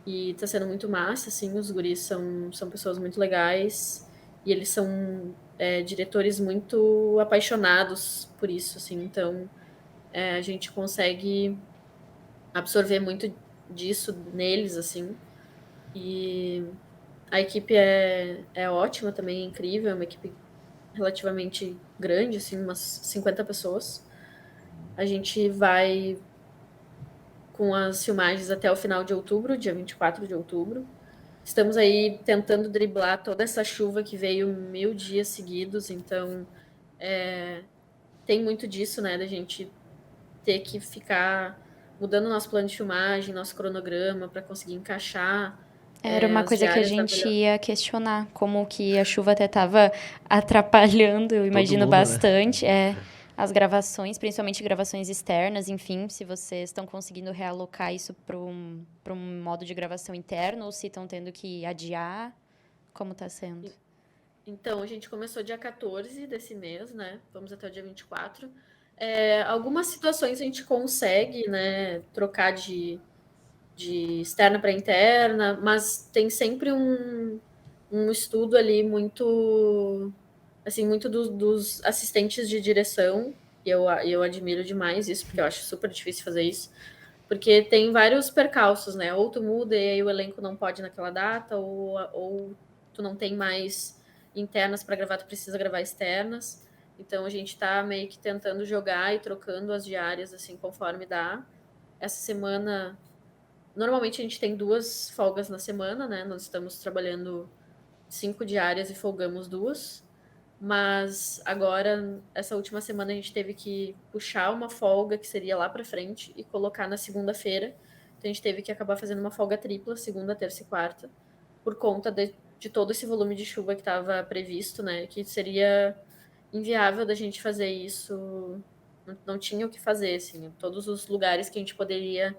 e tá sendo muito massa, assim. Os guris são pessoas muito legais, e eles são diretores muito apaixonados por isso, assim. Então a gente consegue absorver muito disso neles, assim. E a equipe é ótima também, é incrível, é uma equipe relativamente grande, assim, umas 50 pessoas. A gente vai com as filmagens até o final de outubro, dia 24 de outubro. Estamos aí tentando driblar toda essa chuva que veio 1000 dias seguidos, então tem muito disso, né, da gente ter que ficar mudando nosso plano de filmagem, nosso cronograma para conseguir encaixar Era uma as coisa que a diárias da gente melhor. ia questionar, como que a chuva até estava atrapalhando, eu imagino mundo, né? bastante, as gravações, principalmente gravações externas, enfim, se vocês estão conseguindo realocar isso para um modo de gravação interno ou se estão tendo que adiar, como está sendo? Então, a gente começou dia 14 desse mês, né? Vamos até o dia 24. Algumas situações a gente consegue, né, trocar de externa para interna, mas tem sempre um estudo ali muito, assim, muito dos assistentes de direção, e eu admiro demais isso, porque eu acho super difícil fazer isso, porque tem vários percalços, né? Ou tu muda e aí o elenco não pode naquela data, ou tu não tem mais internas para gravar, tu precisa gravar externas. Então a gente tá meio que tentando jogar e trocando as diárias assim conforme dá. Essa semana, normalmente a gente tem 2 folgas na semana, né? Nós estamos trabalhando 5 diárias e folgamos 2. Mas agora, essa última semana, a gente teve que puxar uma folga que seria lá para frente e colocar na segunda-feira. Então a gente teve que acabar fazendo uma folga tripla, segunda, terça e quarta, por conta de todo esse volume de chuva que estava previsto, né? Que seria inviável da gente fazer isso. Não tinha o que fazer, assim. Todos os lugares que a gente poderia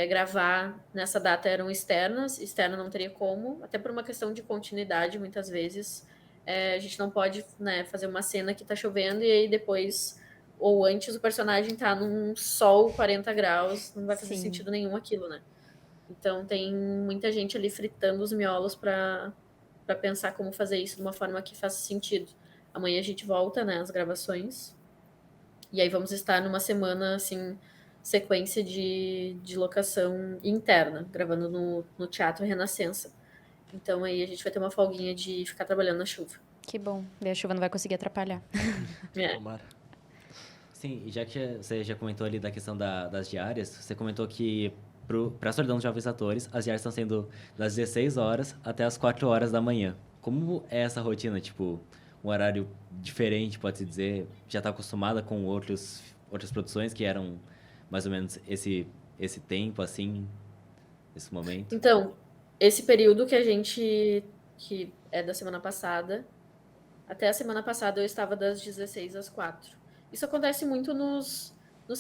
gravar nessa data eram externas. Externa não teria como, até por uma questão de continuidade, muitas vezes. A gente não pode, né, fazer uma cena que tá chovendo e aí depois, ou antes, o personagem tá num sol 40 graus, não vai fazer Sim. sentido nenhum aquilo, né? Então tem muita gente ali fritando os miolos para pensar como fazer isso de uma forma que faça sentido. Amanhã a gente volta, né, às gravações. E aí vamos estar numa semana, assim, sequência de locação interna, gravando no Teatro Renascença. Então aí a gente vai ter uma folguinha de ficar trabalhando na chuva. Que bom, daí a chuva não vai conseguir atrapalhar. Tomara. Sim, e já que você já comentou ali da questão das diárias, você comentou que para a Solidão dos Jovens Atores, as diárias estão sendo das 16 horas até as 4 horas da manhã. Como é essa rotina? Tipo, um horário diferente, pode-se dizer? Já está acostumada com outras produções que eram mais ou menos esse tempo, assim, esse momento? Então, esse período que é da semana passada, até a semana passada eu estava das 16 às 4. Isso acontece muito nos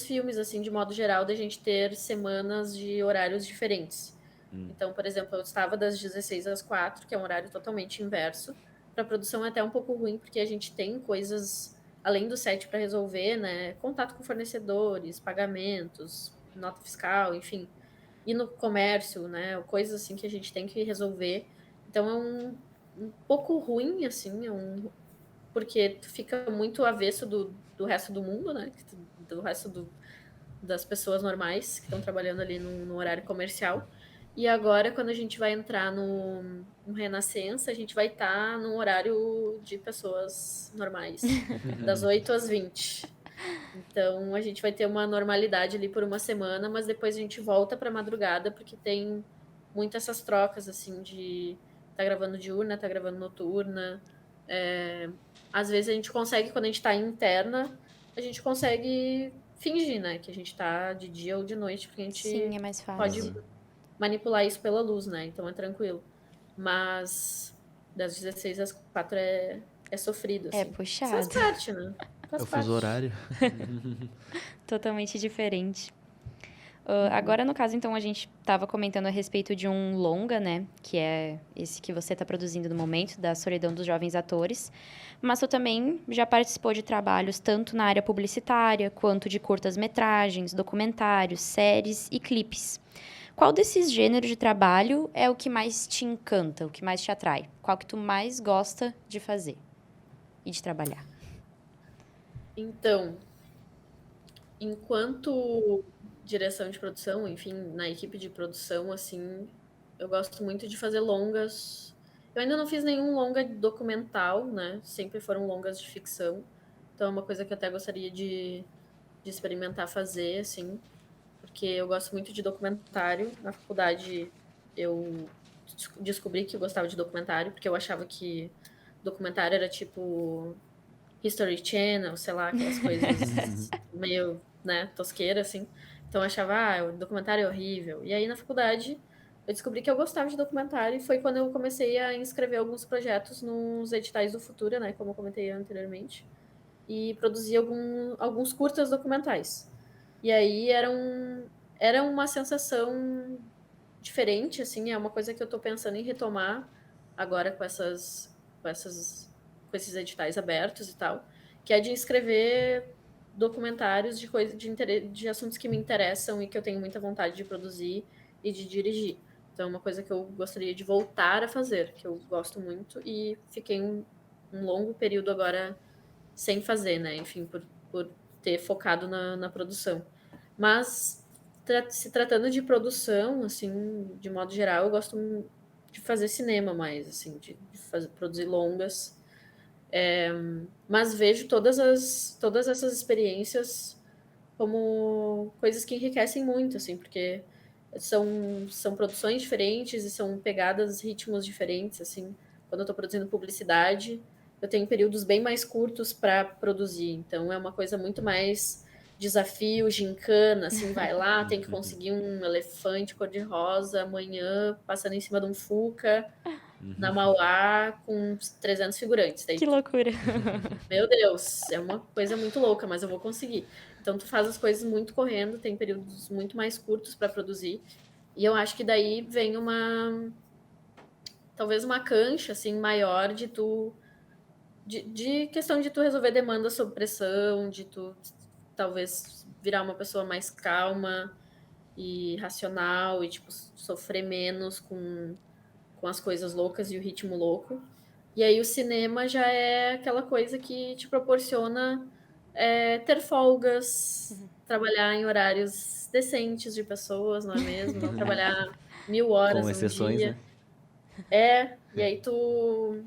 filmes, assim, de modo geral, da gente ter semanas de horários diferentes. Então, por exemplo, eu estava das 16 às 4, que é um horário totalmente inverso. Para a produção é até um pouco ruim, porque a gente tem coisas além do set para resolver, né? Contato com fornecedores, pagamentos, nota fiscal, enfim. E no comércio, né? Coisas assim que a gente tem que resolver. Então é um pouco ruim, assim, porque tu fica muito avesso do resto do mundo, né? Do resto das pessoas normais que estão trabalhando ali no horário comercial. E agora, quando a gente vai entrar no Renascença, a gente vai estar no horário de pessoas normais, das 8 às 20. Então, a gente vai ter uma normalidade ali por uma semana, mas depois a gente volta para madrugada, porque tem muitas essas trocas, assim, de tá gravando diurna, tá gravando noturna. Às vezes a gente consegue, quando a gente tá interna, a gente consegue fingir, né, que a gente tá de dia ou de noite, porque a gente Sim, é mais pode fácil. manipular isso pela luz, né? Então é tranquilo. Mas das 16 às 4 é sofrido, É assim. puxado. Faz parte, né? É Faz o parte. fuso horário. Totalmente diferente. Agora, no caso, então, a gente estava comentando a respeito de um longa, né? Que é esse que você está produzindo no momento, da Solidão dos Jovens Atores. Mas tu também já participou de trabalhos tanto na área publicitária, quanto de curtas-metragens, documentários, séries e clipes. Qual desses gêneros de trabalho é o que mais te encanta, o que mais te atrai? Qual que tu mais gosta de fazer e de trabalhar? Então, enquanto direção de produção, enfim, na equipe de produção, assim, eu gosto muito de fazer longas. Eu ainda não fiz nenhum longa documental, né? Sempre foram longas de ficção. Então é uma coisa que eu até gostaria de experimentar fazer, assim, porque eu gosto muito de documentário. Na faculdade eu descobri que eu gostava de documentário, porque eu achava que documentário era tipo History Channel, sei lá, aquelas coisas meio né, tosqueira, assim. Então eu achava, o documentário é horrível. E aí na faculdade eu descobri que eu gostava de documentário e foi quando eu comecei a inscrever alguns projetos nos editais do Futura, né, como eu comentei anteriormente, e produzir alguns curtas documentais. E aí era uma sensação diferente, assim, é uma coisa que eu tô pensando em retomar agora com essas, com esses editais abertos e tal, que é de escrever documentários de coisa de assuntos que me interessam e que eu tenho muita vontade de produzir e de dirigir. Então, é uma coisa que eu gostaria de voltar a fazer, que eu gosto muito e fiquei um longo período agora sem fazer, né? Enfim, por ter focado na produção. Mas se tratando de produção, assim, de modo geral, eu gosto de fazer cinema mais, assim, produzir longas. Mas vejo todas essas experiências como coisas que enriquecem muito, assim, porque são produções diferentes e são pegadas, ritmos diferentes, assim. Quando eu estou produzindo publicidade, eu tenho períodos bem mais curtos para produzir, então é uma coisa muito mais desafio, gincana, assim, vai lá, tem que conseguir um elefante cor-de-rosa amanhã, passando em cima de um Fuca, na Mauá, com 300 figurantes. Daí Que loucura. meu Deus, é uma coisa muito louca, mas eu vou conseguir. Então tu faz as coisas muito correndo, tem períodos muito mais curtos para produzir. E eu acho que daí vem talvez uma cancha assim maior de questão de tu resolver demandas sob pressão, de tu talvez virar uma pessoa mais calma e racional e tipo sofrer menos com as coisas loucas e o ritmo louco. E aí o cinema já é aquela coisa que te proporciona ter folgas, trabalhar em horários decentes de pessoas, não é mesmo? Não trabalhar 1000 horas Com num exceções, dia. né? E aí tu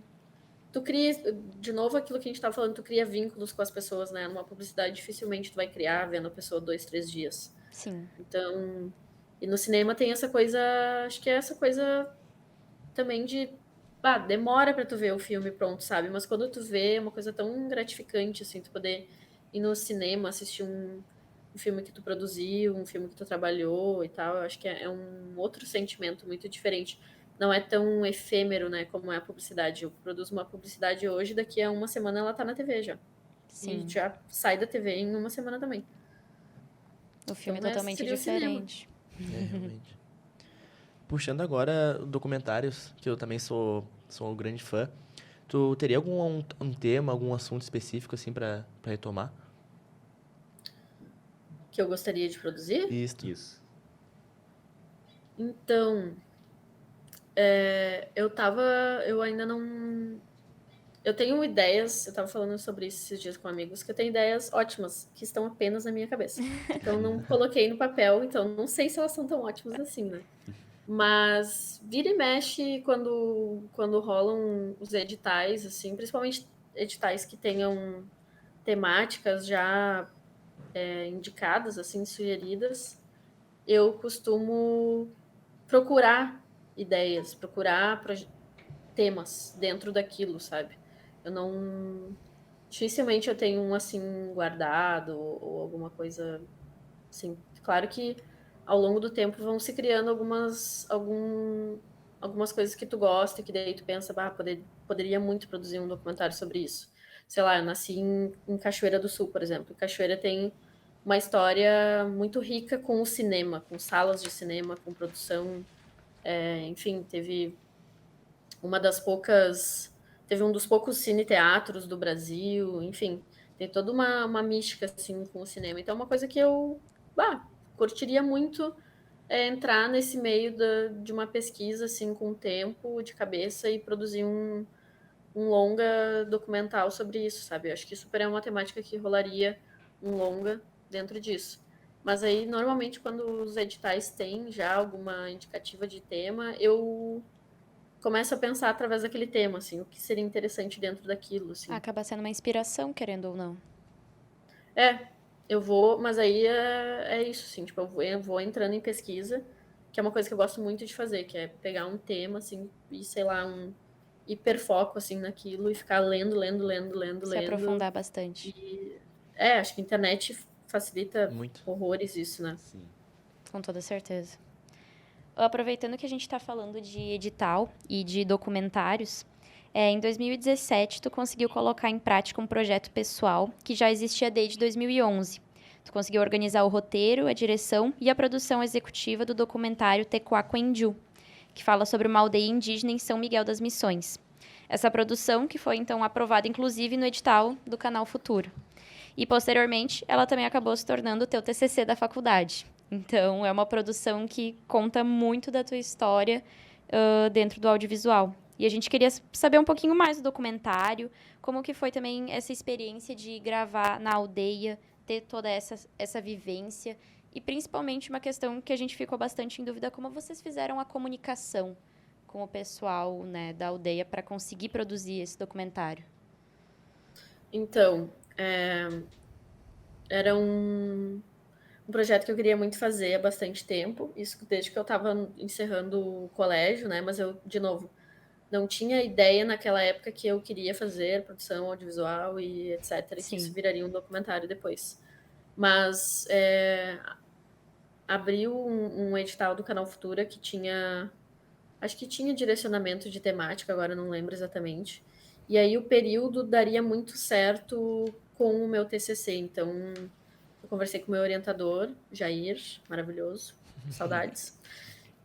cria, de novo, aquilo que a gente estava falando, tu cria vínculos com as pessoas, né? Numa publicidade, dificilmente tu vai criar vendo a pessoa 2, 3 dias. Sim. Então, e no cinema tem essa coisa, acho que é essa coisa também de demora pra tu ver o filme pronto, sabe? Mas quando tu vê, é uma coisa tão gratificante, assim, tu poder ir no cinema, assistir um filme que tu produziu, um filme que tu trabalhou e tal. Eu acho que é um outro sentimento muito diferente. Não é tão efêmero, né, como é a publicidade. Eu produzo uma publicidade hoje, daqui a uma semana ela tá na TV já. Sim. E já sai da TV em uma semana também. O filme é Então, totalmente seria o cinema. diferente. Realmente. Puxando agora documentários, que eu também sou um grande fã, tu teria algum um tema, algum assunto específico, assim, pra retomar? Que eu gostaria de produzir? Isto. Isso. Então, eu ainda não. Eu tenho ideias, eu tava falando sobre isso esses dias com amigos, que eu tenho ideias ótimas, que estão apenas na minha cabeça. Então, não coloquei no papel, então não sei se elas são tão ótimas assim, né? Mas vira e mexe quando rolam os editais, assim, principalmente editais que tenham temáticas já indicadas, assim, sugeridas, eu costumo procurar ideias, procurar temas dentro daquilo, sabe? Eu não. Dificilmente eu tenho um assim guardado ou alguma coisa assim. Claro que ao longo do tempo vão se criando algumas coisas que tu gosta, que daí tu pensa, poderia muito produzir um documentário sobre isso. Sei lá, eu nasci em Cachoeira do Sul, por exemplo. Cachoeira tem uma história muito rica com o cinema, com salas de cinema, com produção. Enfim, uma das poucas. Teve um dos poucos cine-teatros do Brasil, enfim, tem toda uma mística assim com o cinema. Então, é uma coisa que eu curtiria muito entrar nesse meio de uma pesquisa assim com tempo, de cabeça e produzir um longa documental sobre isso, sabe? Eu acho que super é uma temática que rolaria um longa dentro disso. Mas aí, normalmente, quando os editais têm já alguma indicativa de tema, eu começo a pensar através daquele tema, assim, o que seria interessante dentro daquilo, assim. Acaba sendo uma inspiração, querendo ou não. Eu vou, mas aí é isso, assim, tipo, eu vou entrando em pesquisa, que é uma coisa que eu gosto muito de fazer, que é pegar um tema, assim, e, sei lá, um hiperfoco, assim, naquilo e ficar lendo, Se aprofundar bastante. E, acho que a internet facilita Muito. horrores isso, né? Sim. Com toda certeza. Aproveitando que a gente está falando de edital e de documentários, em 2017 tu conseguiu colocar em prática um projeto pessoal que já existia desde 2011. Tu conseguiu organizar o roteiro, a direção e a produção executiva do documentário Tecuacuenju, que fala sobre uma aldeia indígena em São Miguel das Missões. Essa produção que foi, então, aprovada, inclusive, no edital do Canal Futuro. E, posteriormente, ela também acabou se tornando o teu TCC da faculdade. Então, é uma produção que conta muito da tua história dentro do audiovisual. E a gente queria saber um pouquinho mais do documentário, como que foi também essa experiência de gravar na aldeia, ter toda essa vivência, e principalmente uma questão que a gente ficou bastante em dúvida, como vocês fizeram a comunicação com o pessoal, né, da aldeia para conseguir produzir esse documentário. Então, era um projeto que eu queria muito fazer há bastante tempo, isso desde que eu estava encerrando o colégio, né? Mas eu, de novo, não tinha ideia naquela época que eu queria fazer produção audiovisual e etc, que isso Sim. viraria um documentário depois. Mas abriu um edital do Canal Futura que tinha, acho que tinha direcionamento de temática, agora não lembro exatamente. E aí o período daria muito certo com o meu TCC, então eu conversei com o meu orientador, Jair, maravilhoso, saudades.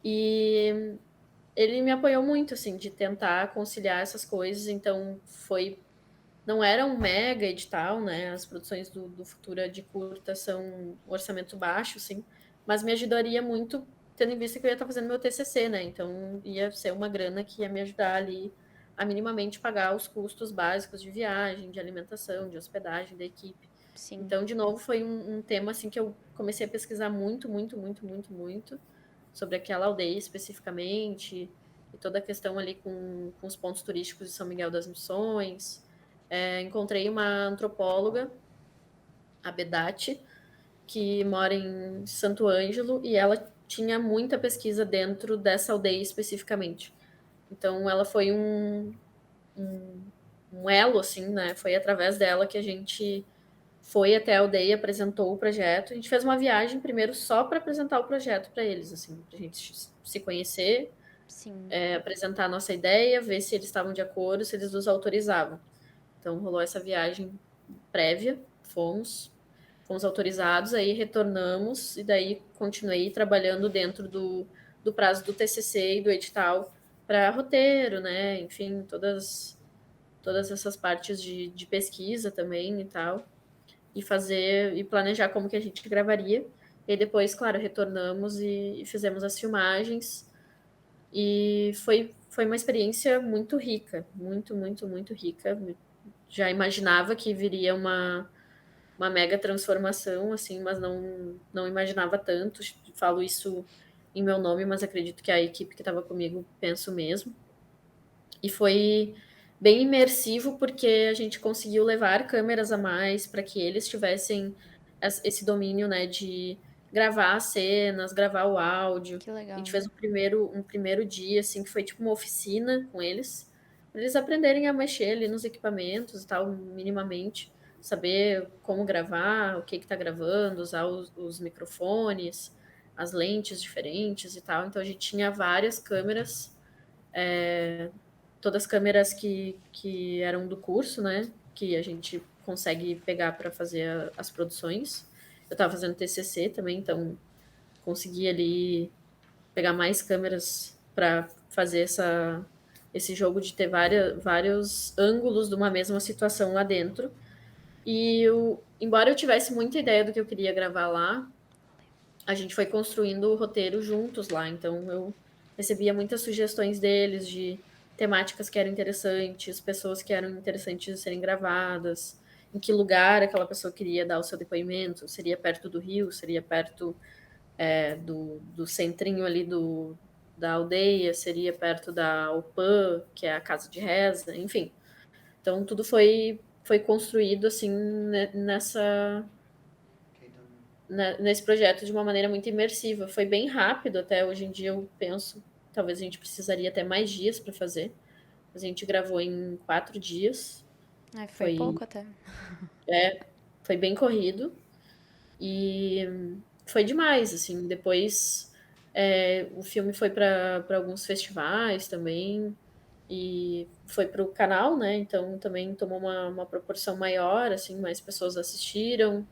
E ele me apoiou muito, assim, de tentar conciliar essas coisas. Então, não era um mega edital, né? As produções do Futura de curta são um orçamento baixo, assim. Mas me ajudaria muito, tendo em vista que eu ia estar fazendo meu TCC, né? Então, ia ser uma grana que ia me ajudar ali a minimamente pagar os custos básicos de viagem, de alimentação, de hospedagem da equipe. Sim. Então, de novo, foi um tema assim que eu comecei a pesquisar muito sobre aquela aldeia especificamente, e toda a questão ali com os pontos turísticos de São Miguel das Missões. Encontrei uma antropóloga, a Bedati, que mora em Santo Ângelo, e ela tinha muita pesquisa dentro dessa aldeia especificamente. Então, ela foi um elo, assim, né? Foi através dela que a gente foi até a aldeia, apresentou o projeto. A gente fez uma viagem primeiro só para apresentar o projeto para eles, assim, para a gente se conhecer, Sim. apresentar a nossa ideia, ver se eles estavam de acordo, se eles nos autorizavam. Então rolou essa viagem prévia, fomos autorizados, aí retornamos e daí continuei trabalhando dentro do prazo do TCC e do edital para roteiro, né? Enfim, todas essas partes de pesquisa também e tal, e fazer e planejar como que a gente gravaria. E depois, claro, retornamos e fizemos as filmagens. E foi uma experiência muito rica, muito rica. Já imaginava que viria uma mega transformação, assim, mas não imaginava tanto. Falo isso em meu nome, mas acredito que a equipe que estava comigo pensa o mesmo. E foi bem imersivo porque a gente conseguiu levar câmeras a mais para que eles tivessem esse domínio, né, de gravar as cenas, gravar o áudio. Que A legal. gente fez um primeiro dia, assim, que foi tipo uma oficina com eles, para eles aprenderem a mexer ali nos equipamentos e tal, minimamente, saber como gravar, o que está gravando, usar os microfones, as lentes diferentes e tal. Então a gente tinha várias câmeras, todas as câmeras que eram do curso, né? Que a gente consegue pegar para fazer as produções. Eu estava fazendo TCC também, então consegui ali pegar mais câmeras para fazer esse jogo de ter vários ângulos de uma mesma situação lá dentro. E embora eu tivesse muita ideia do que eu queria gravar lá, a gente foi construindo o roteiro juntos lá. Então eu recebia muitas sugestões deles de temáticas que eram interessantes, pessoas que eram interessantes de serem gravadas, em que lugar aquela pessoa queria dar o seu depoimento, seria perto do rio, seria perto do centrinho ali da aldeia, seria perto da UPAM, que é a casa de reza, enfim. Então tudo foi construído assim nesse projeto de uma maneira muito imersiva. Foi bem rápido até hoje em dia, eu penso, talvez a gente precisaria até mais dias para fazer. A gente gravou em 4 dias. Foi pouco até. Foi bem corrido. E foi demais, assim. Depois o filme foi para alguns festivais também e foi para o canal, né? Então também tomou uma proporção maior, assim, mais pessoas assistiram.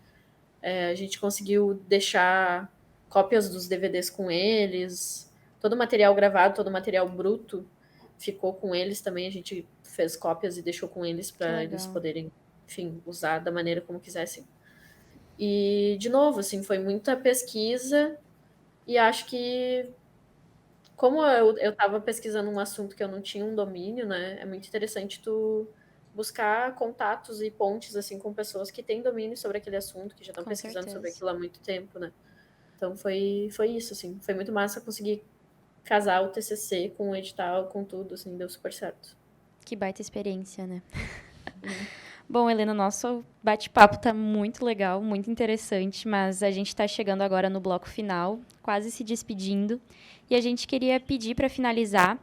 A gente conseguiu deixar cópias dos DVDs com eles, todo o material gravado, todo o material bruto ficou com eles também. A gente fez cópias e deixou com eles Que para eles legal. poderem, enfim, usar da maneira como quisessem. E, de novo, assim, foi muita pesquisa e acho que, como eu estava pesquisando um assunto que eu não tinha um domínio, né, é muito interessante tu buscar contatos e pontes, assim, com pessoas que têm domínio sobre aquele assunto, que já estão Com pesquisando sobre certeza. aquilo há muito tempo, né. Então foi isso, assim, foi muito massa conseguir casar o TCC com o edital, com tudo, assim, deu super certo. Que baita experiência, né? Uhum. Bom, Helena, nosso bate-papo tá muito legal, muito interessante, mas a gente tá chegando agora no bloco final, quase se despedindo. E a gente queria pedir para finalizar,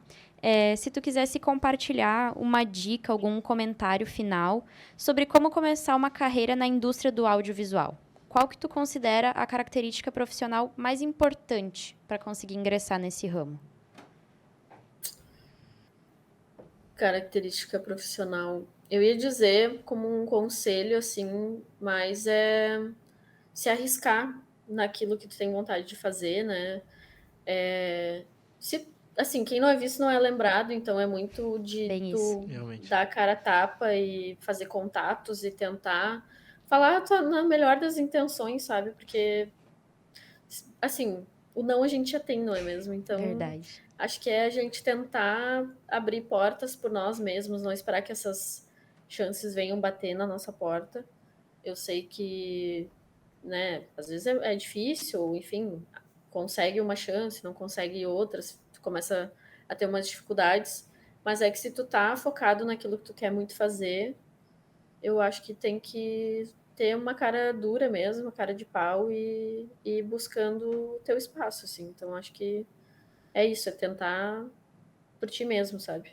se tu quisesse compartilhar uma dica, algum comentário final sobre como começar uma carreira na indústria do audiovisual. Qual que tu considera a característica profissional mais importante para conseguir ingressar nesse ramo? Característica profissional. Eu ia dizer como um conselho, assim, mas se arriscar naquilo que tu tem vontade de fazer, né? Assim, quem não é visto não é lembrado, então é muito de Bem isso. tu Realmente. dar a cara a tapa e fazer contatos e tentar falar na melhor das intenções, sabe? Porque, assim, o não a gente já tem, não é mesmo? Então, Verdade. acho que é a gente tentar abrir portas por nós mesmos, não esperar que essas chances venham bater na nossa porta. Eu sei que, né, às vezes é difícil, ou enfim, consegue uma chance, não consegue outras, tu começa a ter umas dificuldades, mas é que se tu tá focado naquilo que tu quer muito fazer, eu acho que tem que ter uma cara dura mesmo, uma cara de pau e ir buscando o teu espaço, assim. Então, acho que é isso, é tentar por ti mesmo, sabe?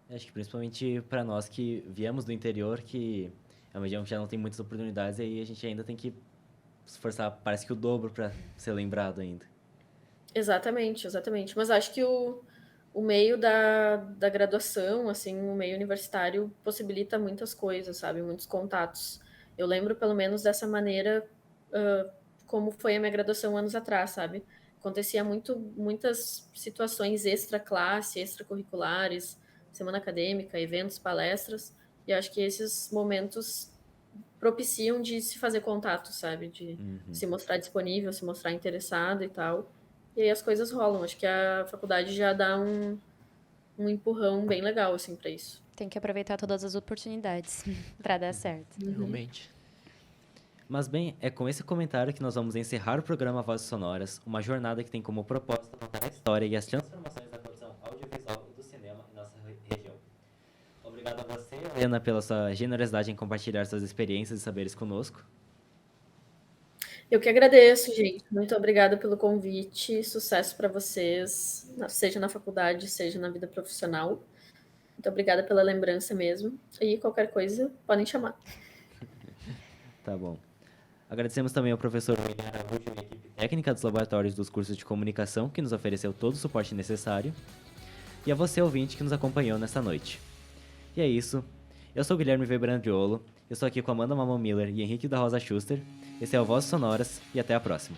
Acho que principalmente para nós que viemos do interior, que é uma região que já não tem muitas oportunidades, e aí a gente ainda tem que se esforçar, parece que o dobro para ser lembrado ainda. Exatamente, exatamente. Mas acho que o meio da graduação, assim, o meio universitário possibilita muitas coisas, sabe? Muitos contatos. Eu lembro, pelo menos, dessa maneira, como foi a minha graduação anos atrás, sabe? Acontecia muitas situações extra-classe, extracurriculares, semana acadêmica, eventos, palestras, e acho que esses momentos propiciam de se fazer contato, sabe? De Uhum. se mostrar disponível, se mostrar interessado e tal. E aí as coisas rolam. Acho que a faculdade já dá um empurrão bem legal, assim, pra isso. Tem que aproveitar todas as oportunidades para dar certo. Uhum. Realmente. Mas bem, é com esse comentário que nós vamos encerrar o programa Vozes Sonoras, uma jornada que tem como propósito contar a história e as transformações da produção audiovisual e do cinema em nossa região. Obrigado a você, Helena, pela sua generosidade em compartilhar suas experiências e saberes conosco. Eu que agradeço, gente. Muito obrigada pelo convite. Sucesso para vocês, seja na faculdade, seja na vida profissional. Muito obrigada pela lembrança mesmo. E qualquer coisa, podem chamar. Tá bom. Agradecemos também ao professor William Araújo e a equipe técnica dos laboratórios dos cursos de comunicação, que nos ofereceu todo o suporte necessário. E a você, ouvinte, que nos acompanhou nesta noite. E é isso. Eu sou o Guilherme Weber-Andriolo, eu estou aqui com Amanda Mamon Miller e Henrique da Rosa Schuster. Esse é o Vozes Sonoras e até a próxima.